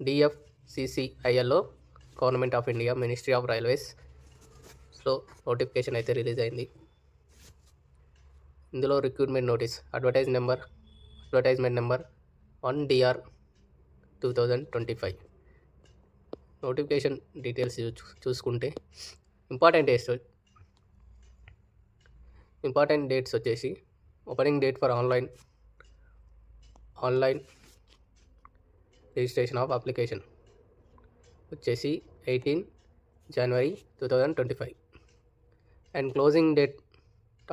డిఎఫ్సిసిఐఎల్లో government of India ministry of రైల్వేస్లో notification అయితే release అయింది. ఇందులో recruitment notice advertisement number 1DR/2025. Notification details చూసుకుంటే ఇంపార్టెంట్ డేట్స్ వచ్చేసి opening date for online registration of application వచ్చేసి 18 January 2025 and closing date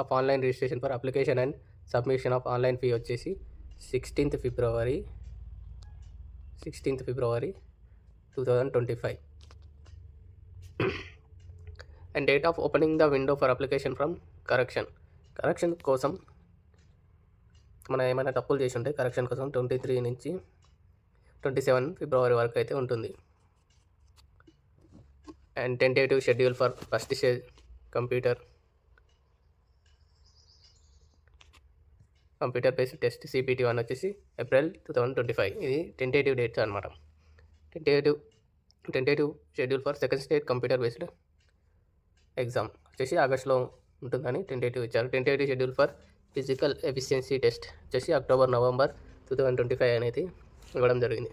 of online registration for application and submission of online fee వచ్చేసి 16th February 2025 and date of opening the window for application from correction కోసం మనం ఏమైనా తప్పులు చేసి ఉంటే correction కోసం 23 నుంచి 27 February వరకు అయితే ఉంటుంది. And tentative schedule for first stage computer based test CPT-1 వచ్చేసి April 2025. ఇది టెంటేటివ్ డేట్స్ అనమాట. Tentative schedule for second stage computer based exam వచ్చేసి ఆగస్టులో ఉంటుందని టెంటేటివ్ ఇచ్చారు. Tentative schedule for physical efficiency test వచ్చేసి October-November 2025 అనేది ఇవ్వడం జరిగింది.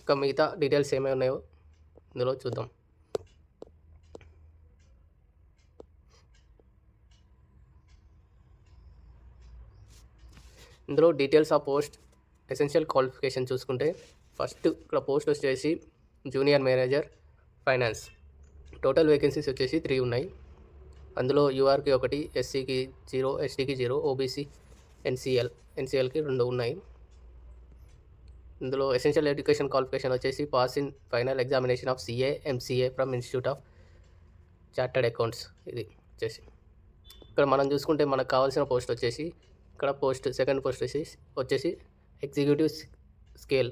ఇంకా మిగతా డీటెయిల్స్ ఏమేమి ఉన్నాయో ఇందులో చూద్దాం. ఇందులో details of post essential qualification చూసుకుంటే ఫస్ట్ ఇక్కడ పోస్ట్ వచ్చేసి junior manager finance. Total vacancies వచ్చేసి 3 ఉన్నాయి. అందులో యూఆర్కి 1, SCకి 0, STకి 0, OBC NCLకి 2 ఉన్నాయి. ఇందులో ఎసెన్షియల్ ఎడ్యుకేషన్ క్వాలిఫికేషన్ వచ్చేసి pass in final examination of CA MCA from institute of chartered accounts. ఇది వచ్చేసి ఇక్కడ మనం చూసుకుంటే మనకు కావాల్సిన పోస్ట్ వచ్చేసి ఇక్కడ సెకండ్ పోస్ట్ వచ్చేసి ఎగ్జిక్యూటివ్ స్కేల్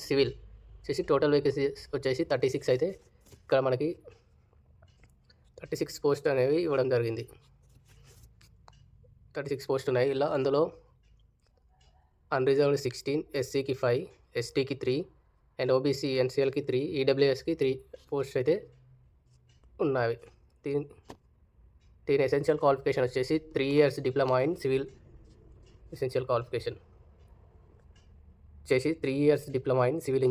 సివిల్ వచ్చేసి టోటల్ వేకెన్సీస్ వచ్చేసి 36 అయితే ఇక్కడ మనకి 36 పోస్ట్ అనేవి ఇవ్వడం జరిగింది. 36 పోస్ట్ ఉన్నాయి. ఇలా అందులో అన్రిజర్వ్డ్ 16, SCకి 5, STకి 3 అండ్ OBC NCLకి 3, EWSకి 3 పోస్ట్ అయితే ఉన్నాయి. దీని ఎసెన్షియల్ క్వాలిఫికేషన్ వచ్చేసి 3 years diploma in civil. Essential qualification వచ్చేసి 3 years diploma in civil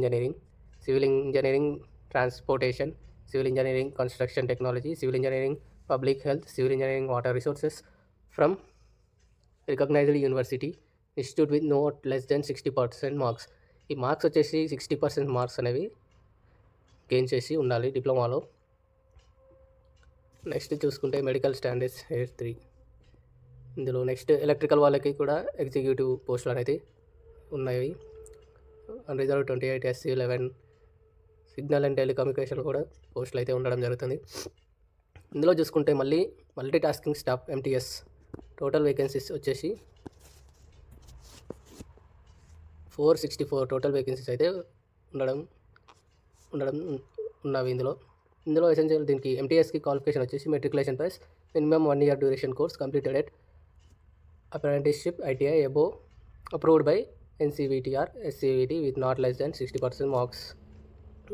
engineering transportation, civil engineering construction technology, civil engineering public health, civil engineering water resources from recognised university institute with not less than 60% marks. ఈ marks వచ్చేసి 60% marks అనేవి gain చేసి ఉండాలి డిప్లొమాలో. Next చూసుకుంటే medical standards 3. ఇందులో next electrical వాళ్ళకి కూడా executive పోస్టులు అనేది ఉన్నాయి. Unreserved 28, SC 11, signal and telecommunication కూడా పోస్టులు అయితే ఉండడం జరుగుతుంది. ఇందులో చూసుకుంటే multi tasking staff MTS total vacancies వచ్చేసి 464 టోటల్ వేకెన్సీస్ అయితే ఉండడం ఉన్నవి. ఇందులో ఎసెన్షియల్ దీనికి MTSకి క్వాలిఫికేషన్ వచ్చేసి matriculation plus minimum 1 year duration course completed at apprenticeship ITI above approved by NCVT or SCVT with not less than 60% marks.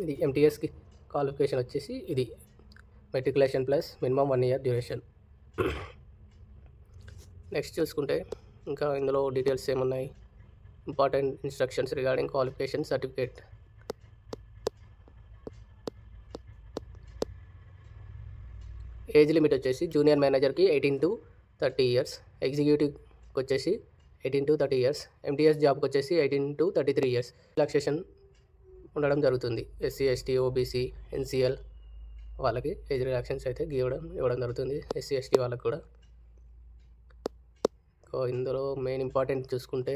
ఇది MTSకి qualification వచ్చేసి ఇది matriculation plus minimum 1 year duration. Next చూసుకుంటే ఇంకా ఇందులో డీటెయిల్స్ ఏమున్నాయి, important instructions regarding qualification certificate. Age limit వచ్చేసి junior మేనేజర్కి 18 to 30 years, ఎగ్జిక్యూటివ్కి వచ్చేసి 18 to 30 years, MTS జాబ్కి వచ్చేసి 18 to 33 years. రిలాక్సేషన్ ఉండడం జరుగుతుంది. SC ST OBC NCL వాళ్ళకి ఏజ్ రిలాక్సేషన్స్ అయితే ఇవ్వడం జరుగుతుంది. SC ST వాళ్ళకి కూడా. ఇందులో మెయిన్ ఇంపార్టెంట్ చూసుకుంటే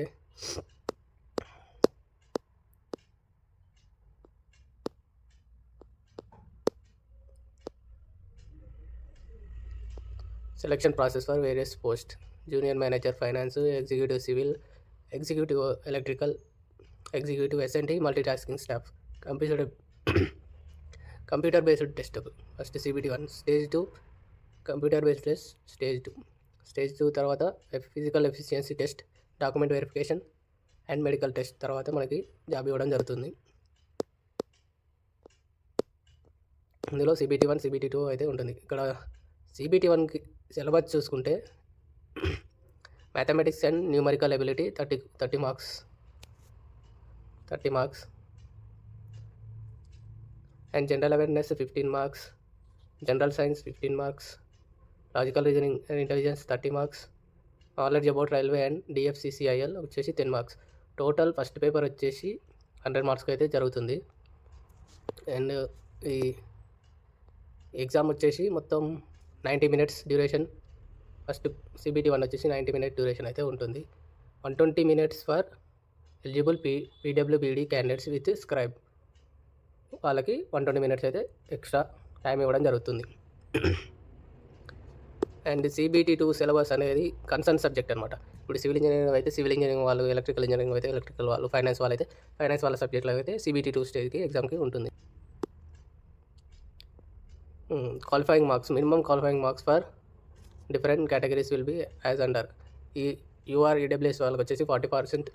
selection process for various post junior manager finance, executive civil, executive electrical, executive SNT, multi tasking staff. Computer based test first CPT-1, stage 2 computer based test, stage 2 తర్వాత physical efficiency test, document verification and medical test తర్వాత మనకి job ఇవ్వడం జరుగుతుంది. ఇందులో CBT 1 CBT 2 అయితే ఉంటుంది. ఇక్కడ CBT 1కి సిలబస్ చూసుకుంటే mathematics and numerical ability 30 marks and general awareness 15 marks, general science 15 marks, logical reasoning and intelligence 30 marks, knowledge about railway and DFCCIL వచ్చేసి 10 మార్క్స్. టోటల్ ఫస్ట్ పేపర్ వచ్చేసి 100 మార్క్స్కి అయితే జరుగుతుంది. అండ్ ఈ ఎగ్జామ్ వచ్చేసి మొత్తం 90 మినిట్స్ డ్యూరేషన్. ఫస్ట్ CBT 1 వచ్చేసి 90 minute duration అయితే ఉంటుంది. 120 minutes for eligible PWBD candidates with scribe, వాళ్ళకి 120 మినిట్స్ అయితే ఎక్స్ట్రా టైం ఇవ్వడం జరుగుతుంది. అండ్ CBT 2 సిలబస్ అనేది కన్సర్న్ సబ్జెక్ట్ అనమాట. ఇప్పుడు సివిల్ ఇంజనీరింగ్ అయితే సివిల్ ఇంజనీరింగ్ వాళ్ళు, ఎలక్ట్రికల్ ఇంజనీరింగ్ అయితే ఎలక్ట్రికల్ వాళ్ళు, ఫైనాన్స్ వాళ్ళైతే ఫైనాన్స్ వాళ్ళ సబ్జెక్ట్లో అయితే CBT 2 స్టేజ్కి ఎగ్జామ్కి ఉంటుంది. Qualifying marks, minimum qualifying marks for different categories will be as under. ఈ UR EWS వాళ్ళకి వచ్చేసి 40%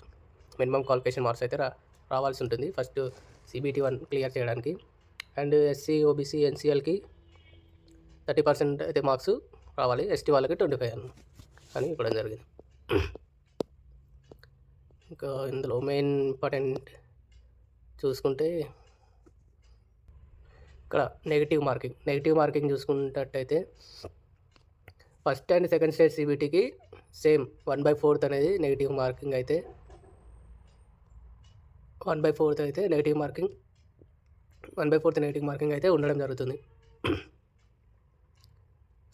మినిమం క్వాలిఫికేషన్ మార్క్స్ అయితే రావాల్సి ఉంటుంది ఫస్ట్ CBT 1 క్లియర్ చేయడానికి. అండ్ SC OBC NCLకి 30% అయితే మార్క్స్ రావాలి, ST వాళ్ళకి 25 అని ఇవ్వడం జరిగింది. ఇంకా ఇందులో మెయిన్ ఇంపార్టెంట్ చూసుకుంటే ఇక్కడ నెగిటివ్ మార్కింగ్ చూసుకున్నట్టయితే ఫస్ట్ అండ్ సెకండ్ స్టేజ్ CBTకి సేమ్ 1/4 అనేది నెగిటివ్ మార్కింగ్ అయితే 1/4 అయితే నెగిటివ్ మార్కింగ్ 1/4 నెగిటివ్ మార్కింగ్ అయితే ఉండడం జరుగుతుంది.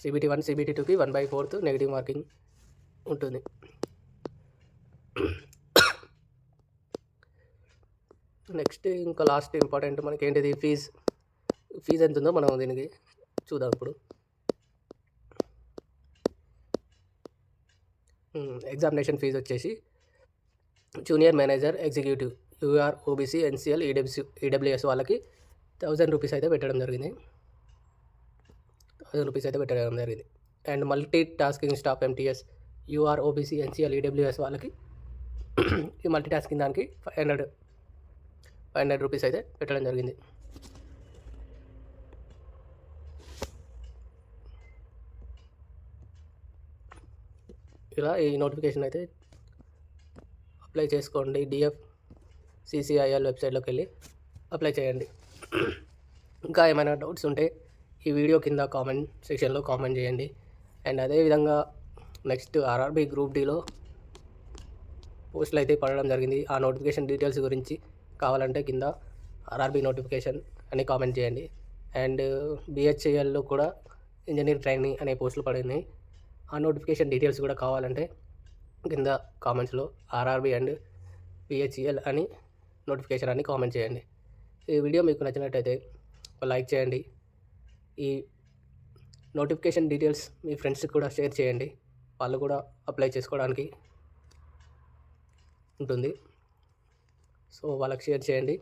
CBT 1 CBT 2కి 1/4 నెగిటివ్ మార్కింగ్ ఉంటుంది. నెక్స్ట్ ఇంకా లాస్ట్ ఇంపార్టెంట్ మనకి ఏంటిది, ఫీజు ఎంత ఉందో మనం దీనికి చూద్దాం. ఇప్పుడు ఎగ్జామినేషన్ ఫీజు వచ్చేసి junior manager executive UR OBC NCL EWS వాళ్ళకి 1000 రూపీస్ అయితే పెట్టడం జరిగింది. And multi tasking staff MTS UR OBC NCL EWS వాళ్ళకి ఈ మల్టీ టాస్కింగ్ దానికి 500 రూపీస్ అయితే పెట్టడం జరిగింది. ఇలా ఈ నోటిఫికేషన్ అయితే అప్లై చేసుకోండి. DFCCIL వెబ్సైట్లోకి వెళ్ళి అప్లై చేయండి. ఇంకా ఏమైనా డౌట్స్ ఉంటే ఈ వీడియో కింద కామెంట్ సెక్షన్లో కామెంట్ చేయండి. అండ్ అదేవిధంగా నెక్స్ట్ RRB గ్రూప్ Dలో పోస్టులు అయితే పడడం జరిగింది. ఆ నోటిఫికేషన్ డీటెయిల్స్ గురించి కావాలంటే కింద RRB నోటిఫికేషన్ అని కామెంట్ చేయండి. అండ్ BHILలో కూడా ఇంజనీర్ ట్రైనింగ్ అనే పోస్టులు పడినాయి. ఆ నోటిఫికేషన్ డీటెయిల్స్ కూడా కావాలంటే కింద కామెంట్స్లో RRB అండ్ BHIL అని నోటిఫికేషన్ అని కామెంట్ చేయండి. ఈ వీడియో మీకు నచ్చినట్టయితే లైక్ చేయండి. ఈ నోటిఫికేషన్ డీటెయిల్స్ మీ ఫ్రెండ్స్కి కూడా షేర్ చేయండి, వాళ్ళు కూడా అప్లై చేసుకోవడానికి ఉంటుంది. సో వాళ్ళకి షేర్ చేయండి.